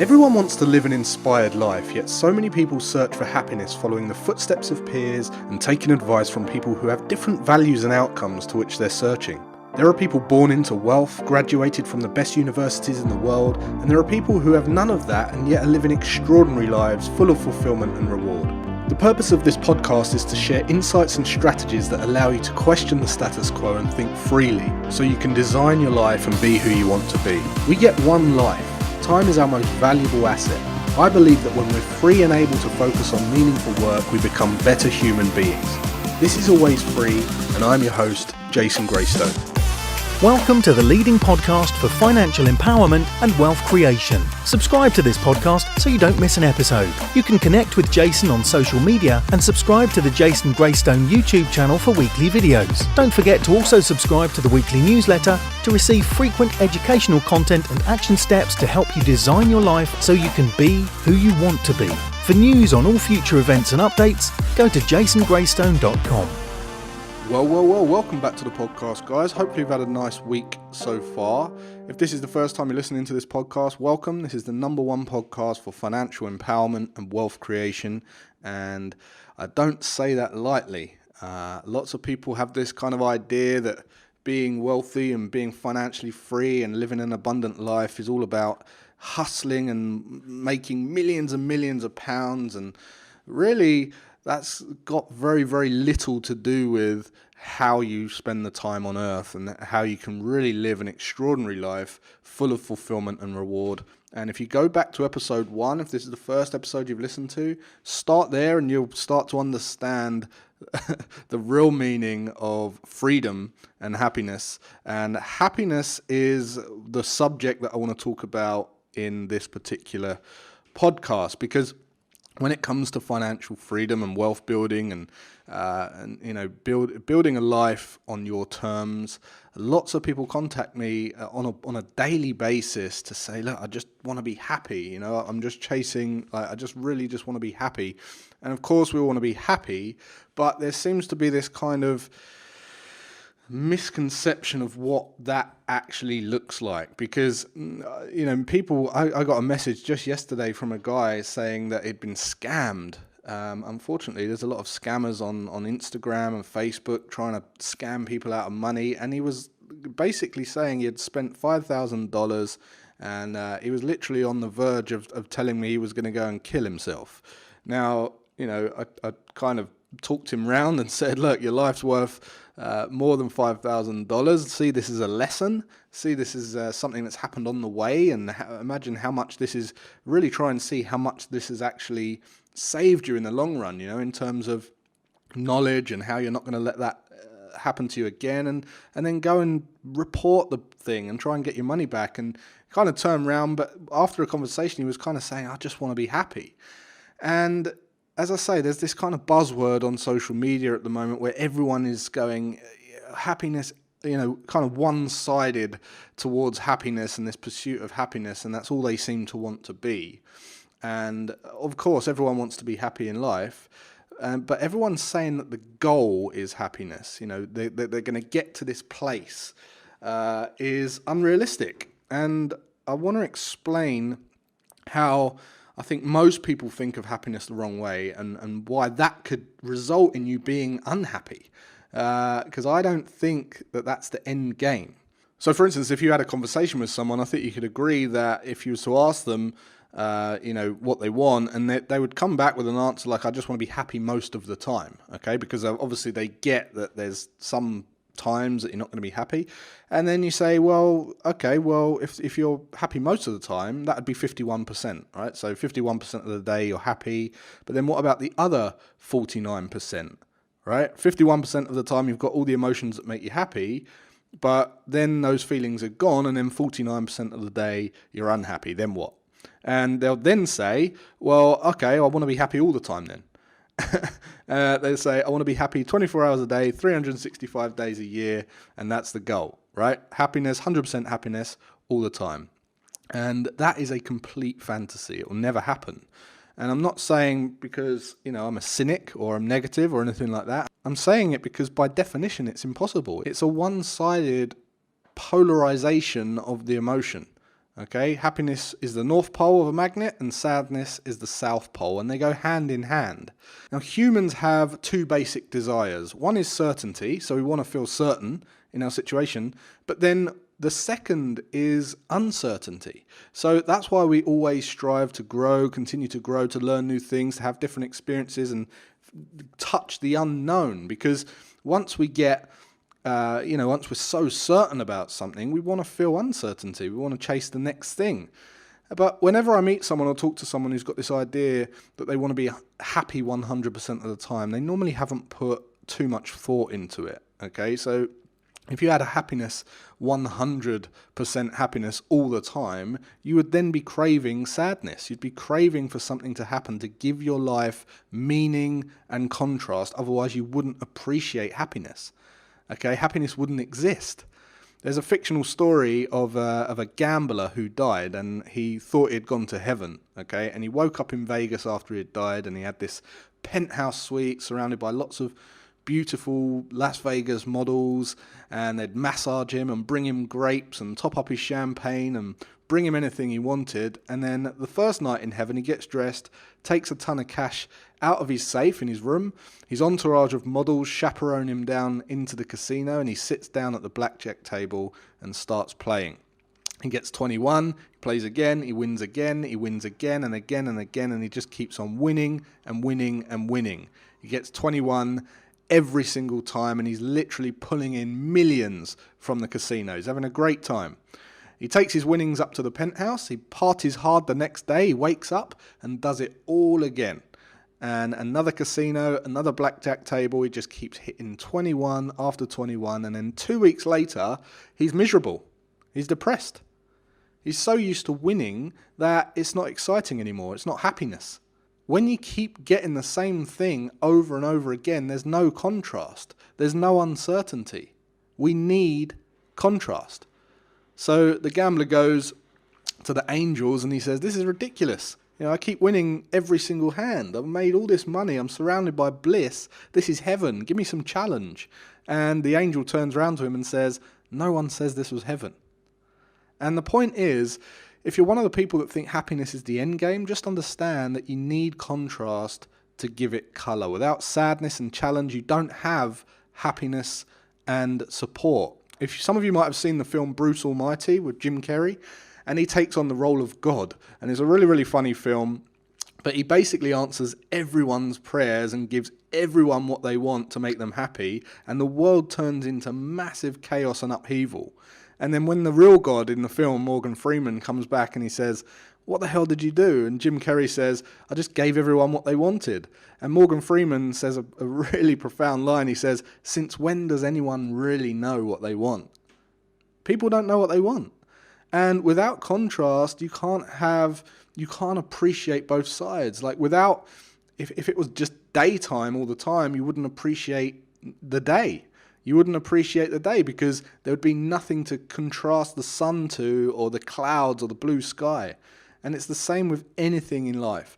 Everyone wants to live an inspired life, yet so many people search for happiness following the footsteps of peers and taking advice from people who have different values and outcomes to which they're searching. There are people born into wealth, graduated from the best universities in the world, and there are people who have none of that and yet are living extraordinary lives full of fulfillment and reward. The purpose of this podcast is to share insights and strategies that allow you to question the status quo and think freely, so you can design your life and be who you want to be. We get one life. Time is our most valuable asset. I believe that when we're free and able to focus on meaningful work, we become better human beings. This is Always Free, and I'm your host, Jason Graystone. Welcome to the leading podcast for financial empowerment and wealth creation. Subscribe to this podcast so you don't miss an episode. You can connect with Jason on social media and subscribe to the Jason Graystone YouTube channel for weekly videos. Don't forget to also subscribe to the weekly newsletter to receive frequent educational content and action steps to help you design your life so you can be who you want to be. For news on all future events and updates, go to jasongraystone.com. Well, welcome back to the podcast, guys. Hopefully you've had a nice week so far. If this is the first time you're listening to this podcast, welcome. This is the number one podcast for financial empowerment and wealth creation, and I don't say that lightly. Lots of people have this kind of idea that being wealthy and being financially free and living an abundant life is all about hustling and making millions and millions of pounds, and really that's got very, very little to do with how you spend the time on earth and how you can really live an extraordinary life full of fulfillment and reward. And if you go back to episode 1, if this is the first episode you've listened to, start there and you'll start to understand the real meaning of freedom and happiness. And happiness is the subject that I want to talk about in this particular podcast, because when it comes to financial freedom and wealth building and building a life on your terms, lots of people contact me on a daily basis to say, look, I just want to be happy. I'm just chasing. I just want to be happy. And of course, we all want to be happy, but there seems to be this kind of misconception of what that actually looks like, because people, I got a message just yesterday from a guy saying that he'd been scammed. Unfortunately, there's a lot of scammers on Instagram and Facebook trying to scam people out of money, and he was basically saying he had spent $5,000 and he was literally on the verge of telling me he was going to go and kill himself. Now, I kind of talked him round and said, look, your life's worth more than $5,000. See this as a lesson. See this as something that's happened on the way, and imagine how much this is. Really try and see how much this has actually saved you in the long run, in terms of knowledge, and how you're not going to let that happen to you again, and then go and report the thing and try and get your money back. And kind of turn around, but after a conversation he was kind of saying, I just want to be happy. And as I say, there's this kind of buzzword on social media at the moment where everyone is going happiness, kind of one-sided towards happiness and this pursuit of happiness, and that's all they seem to want to be. And of course, everyone wants to be happy in life, but everyone's saying that the goal is happiness. They're going to get to this place is unrealistic. And I want to explain how I think most people think of happiness the wrong way, and why that could result in you being unhappy. Because I don't think that that's the end game. So for instance, if you had a conversation with someone, I think you could agree that if you was to ask them, what they want, and they would come back with an answer like, I just want to be happy most of the time. Okay, because obviously they get that there's some times that you're not going to be happy, and then you say, if you're happy most of the time, that would be 51%, right? So 51% of the day you're happy, but then what about the other 49%, right? 51% of the time you've got all the emotions that make you happy, but then those feelings are gone, and then 49% of the day you're unhappy. Then what? And they'll then say, I want to be happy all the time then. They say, I want to be happy 24 hours a day, 365 days a year, and that's the goal, right? Happiness, 100% happiness all the time. And that is a complete fantasy. It will never happen. And I'm not saying because, I'm a cynic or I'm negative or anything like that. I'm saying it because by definition, it's impossible. It's a one-sided polarization of the emotion. Okay, happiness is the north pole of a magnet and sadness is the south pole, and they go hand in hand. Now, humans have two basic desires. One is certainty, so we want to feel certain in our situation, but then the second is uncertainty. So that's why we always strive to grow, continue to grow, to learn new things, to have different experiences and touch the unknown, because once we get once we're so certain about something, we want to feel uncertainty. We want to chase the next thing. But whenever I meet someone or talk to someone who's got this idea that they want to be happy 100% of the time, they normally haven't put too much thought into it. Okay, so if you had a happiness, 100% happiness all the time, you would then be craving sadness. You'd be craving for something to happen to give your life meaning and contrast. Otherwise, you wouldn't appreciate happiness. Okay, happiness wouldn't exist. There's a fictional story of a gambler who died, and he thought he'd gone to heaven. Okay, and he woke up in Vegas after he had died, and he had this penthouse suite surrounded by lots of beautiful Las Vegas models, and they'd massage him and bring him grapes and top up his champagne and bring him anything he wanted. And then the first night in heaven, he gets dressed, takes a ton of cash out of his safe in his room. His entourage of models chaperone him down into the casino, and he sits down at the blackjack table and starts playing. He gets 21, he plays again, he wins again, he wins again and again and again, and he just keeps on winning and winning and winning. He gets 21 every single time, and he's literally pulling in millions from the casino. He's having a great time. He takes his winnings up to the penthouse, he parties hard the next day, he wakes up and does it all again. And another casino, another blackjack table, he just keeps hitting 21 after 21, and then 2 weeks later, he's miserable. He's depressed. He's so used to winning that it's not exciting anymore. It's not happiness. When you keep getting the same thing over and over again, there's no contrast. There's no uncertainty. We need contrast. So the gambler goes to the angels and he says, "This is ridiculous. I keep winning every single hand. I've made all this money. I'm surrounded by bliss. This is heaven. Give me some challenge." And the angel turns around to him and says, "No one says this was heaven." And the point is, if you're one of the people that think happiness is the end game, just understand that you need contrast to give it color. Without sadness and challenge, you don't have happiness and support. If some of you might have seen the film Bruce Almighty with Jim Carrey, and he takes on the role of God, and it's a really, really funny film, but he basically answers everyone's prayers and gives everyone what they want to make them happy, and the world turns into massive chaos and upheaval. And then when the real God in the film, Morgan Freeman, comes back and he says, "What the hell did you do?" And Jim Carrey says, "I just gave everyone what they wanted." And Morgan Freeman says a really profound line. He says, "Since when does anyone really know what they want?" People don't know what they want. And without contrast, you can't appreciate both sides. Like if it was just daytime all the time, you wouldn't appreciate the day. You wouldn't appreciate the day because there would be nothing to contrast the sun to, or the clouds, or the blue sky. And it's the same with anything in life.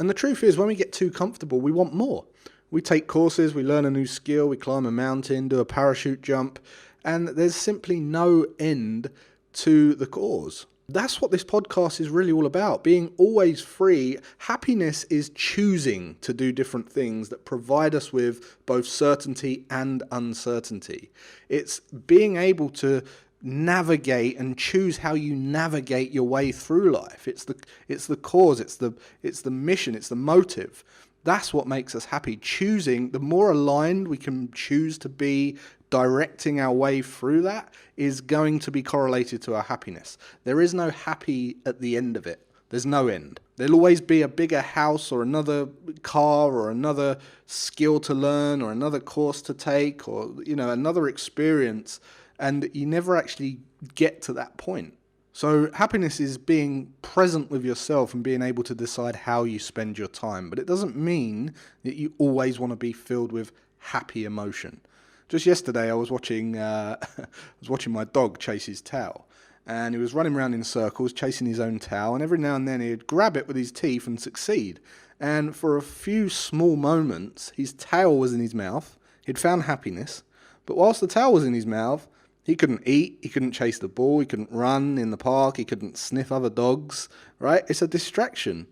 And the truth is, when we get too comfortable, we want more. We take courses, we learn a new skill, we climb a mountain, do a parachute jump, and there's simply no end to the cause. That's what this podcast is really all about, being always free. Happiness is choosing to do different things that provide us with both certainty and uncertainty. It's being able to navigate and choose how you navigate your way through life. It's the cause, it's the mission, it's the motive. That's what makes us happy. Choosing, the more aligned we can choose to be, directing our way through that is going to be correlated to our happiness. There is no happy at the end of it. There's no end. There'll always be a bigger house or another car or another skill to learn or another course to take or another experience, and you never actually get to that point. So happiness is being present with yourself and being able to decide how you spend your time. But it doesn't mean that you always want to be filled with happy emotion. Just yesterday, I was watching my dog chase his tail, and he was running around in circles, chasing his own tail, and every now and then he'd grab it with his teeth and succeed. And for a few small moments, his tail was in his mouth. He'd found happiness, but whilst the tail was in his mouth, He couldn't eat, he couldn't chase the ball, he couldn't run in the park, he couldn't sniff other dogs, right? It's a distraction.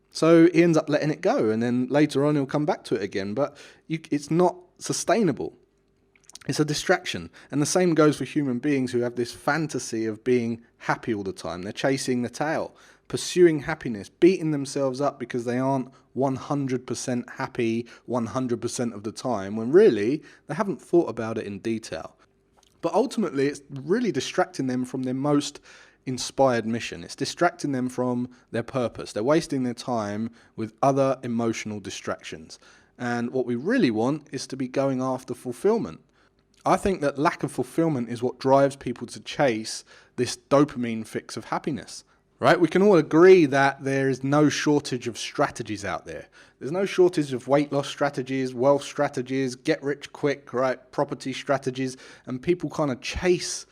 So he ends up letting it go, and then later on he'll come back to it again, but it's not sustainable. It's a distraction. And the same goes for human beings who have this fantasy of being happy all the time. They're chasing the tail, pursuing happiness, beating themselves up because they aren't 100% happy 100% of the time, when really they haven't thought about it in detail. But ultimately, it's really distracting them from their most inspired mission. It's distracting them from their purpose. They're wasting their time with other emotional distractions. And what we really want is to be going after fulfillment. I think that lack of fulfillment is what drives people to chase this dopamine fix of happiness, right? We can all agree that there is no shortage of strategies out there. There's no shortage of weight loss strategies, wealth strategies, get rich quick, right? Property strategies, and people kind of chase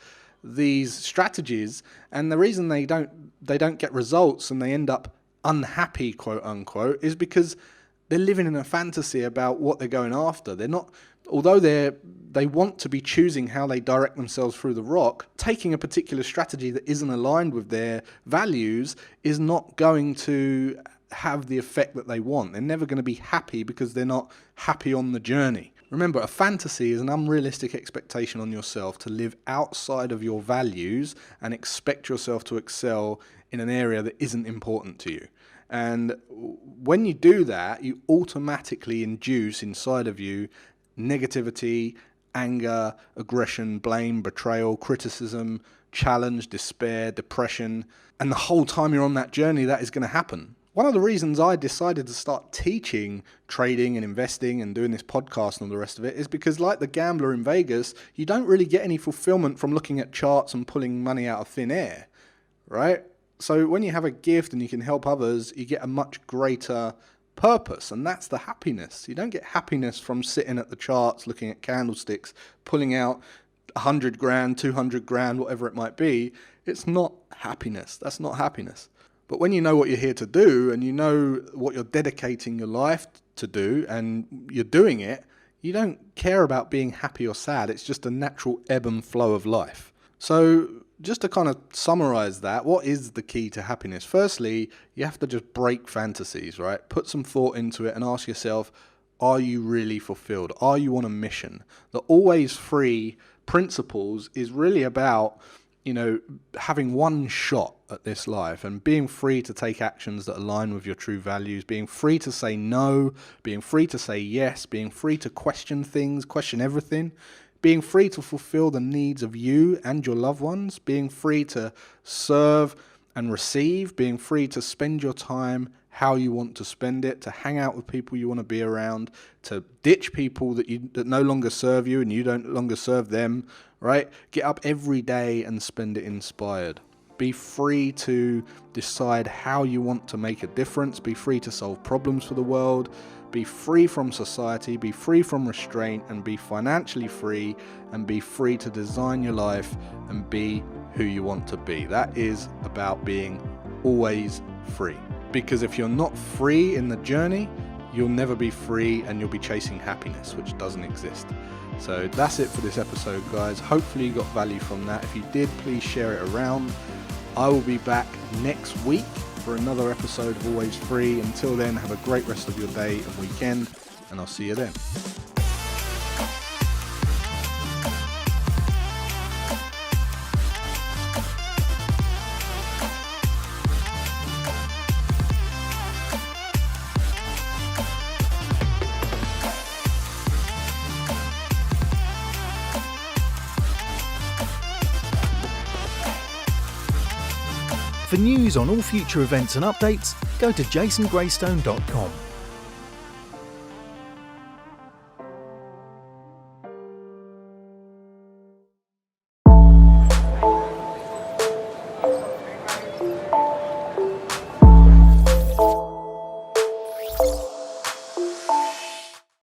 these strategies, and the reason they don't get results and they end up unhappy, quote unquote, is because they're living in a fantasy about what they're going after. They're not, although they want to be choosing how they direct themselves through the rock, taking a particular strategy that isn't aligned with their values is not going to have the effect that they want. They're never going to be happy because they're not happy on the journey. Remember, a fantasy is an unrealistic expectation on yourself to live outside of your values and expect yourself to excel in an area that isn't important to you. And when you do that, you automatically induce inside of you negativity, anger, aggression, blame, betrayal, criticism, challenge, despair, depression. And the whole time you're on that journey, that is going to happen. One of the reasons I decided to start teaching trading and investing and doing this podcast and all the rest of it is because, like the gambler in Vegas, you don't really get any fulfillment from looking at charts and pulling money out of thin air, right? So when you have a gift and you can help others, you get a much greater purpose, and that's the happiness. You don't get happiness from sitting at the charts, looking at candlesticks, pulling out 100 grand, 200 grand, whatever it might be. It's not happiness. That's not happiness. But when you know what you're here to do and you know what you're dedicating your life to do and you're doing it, you don't care about being happy or sad. It's just a natural ebb and flow of life. So just to kind of summarize that, what is the key to happiness? Firstly, you have to just break fantasies, right? Put some thought into it and ask yourself, are you really fulfilled? Are you on a mission? The always free principles is really about, having one shot at this life and being free to take actions that align with your true values, being free to say no, being free to say yes, being free to question things, question everything, being free to fulfill the needs of you and your loved ones, being free to serve and receive, being free to spend your time how you want to spend it, to hang out with people you want to be around, to ditch people that no longer serve you and you don't longer serve them, right? Get up every day and spend it inspired. Be free to decide how you want to make a difference. Be free to solve problems for the world. Be free from society. Be free from restraint, and be financially free, and be free to design your life and be who you want to be. That is about being always free. Because if you're not free in the journey, you'll never be free and you'll be chasing happiness, which doesn't exist. So that's it for this episode, guys. Hopefully you got value from that. If you did, please share it around. I will be back next week for another episode of Always Free. Until then, have a great rest of your day and weekend, and I'll see you then. For news on all future events and updates, go to jasongraystone.com.